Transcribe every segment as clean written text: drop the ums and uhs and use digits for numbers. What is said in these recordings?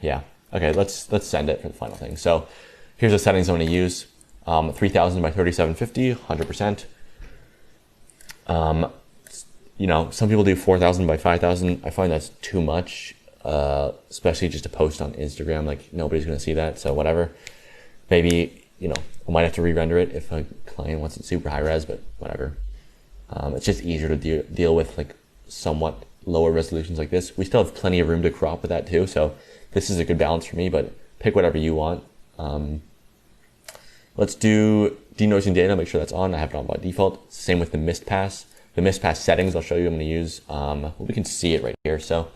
Yeah. Okay, let's send it for the final thing. So here's the settings I'm going to use. 3000 by 3750, 100%. You know, some people do 4000 by 5000. I find that's too much, especially just to post on Instagram. Like, nobody's going to see that, so whatever. Maybe, you know, I might have to re-render it if a client wants it super high res, but whatever. It's just easier to deal with like somewhat lower resolutions like this. We still have plenty of room to crop with that too, so this is a good balance for me, but pick whatever you want. Let's do denoising data, make sure that's on. I have it on by default. Same with the mist pass. The mist pass settings I'll show you I'm going to use. We can see it right here. So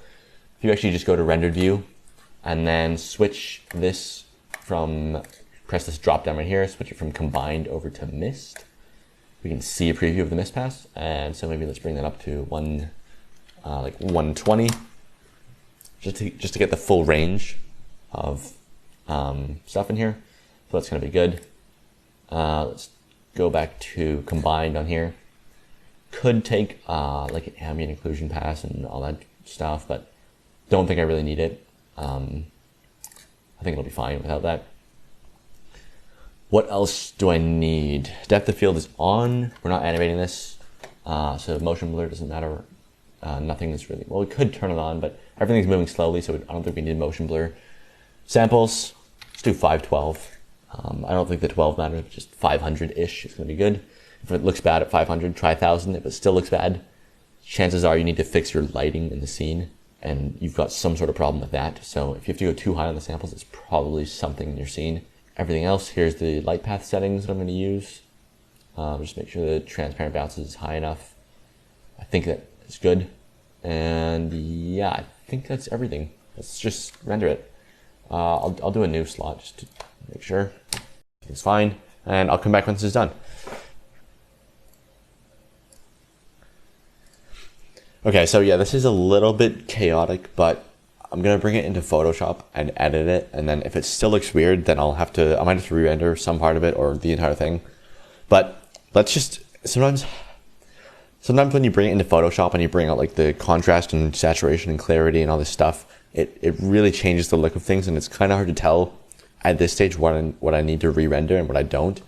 if you actually just go to rendered view and then switch this from, press this drop down right here, switch it from combined over to mist. We can see a preview of the mist pass. And so maybe let's bring that up to like 120, just to get the full range of stuff in here. So that's going to be good. Let's go back to combined on here. Could take like an ambient occlusion pass and all that stuff, but don't think I really need it. I think it'll be fine without that. What else do I need? Depth of field is on. We're not animating this, so motion blur doesn't matter. Nothing is really, well, we could turn it on, but everything's moving slowly, so I don't think we need motion blur. Samples, let's do 512. I don't think the 12 matters, just 500-ish is going to be good. If it looks bad at 500, try 1000. If it still looks bad, chances are you need to fix your lighting in the scene, and you've got some sort of problem with that. So if you have to go too high on the samples, it's probably something in your scene. Everything else, here's the light path settings that I'm going to use. Just make sure the transparent bounce is high enough. I think that is good. And yeah, I think that's everything. Let's just render it. I'll do a new slot just to make sure it's fine, and I'll come back once it's done. Okay, so yeah, this is a little bit chaotic, but I'm gonna bring it into Photoshop and edit it, and then if it still looks weird, then I might have to re-render some part of it or the entire thing. But let's just, sometimes when you bring it into Photoshop and you bring out like the contrast and saturation and clarity and all this stuff, it really changes the look of things, and it's kind of hard to tell at this stage what I need to re-render and what I don't.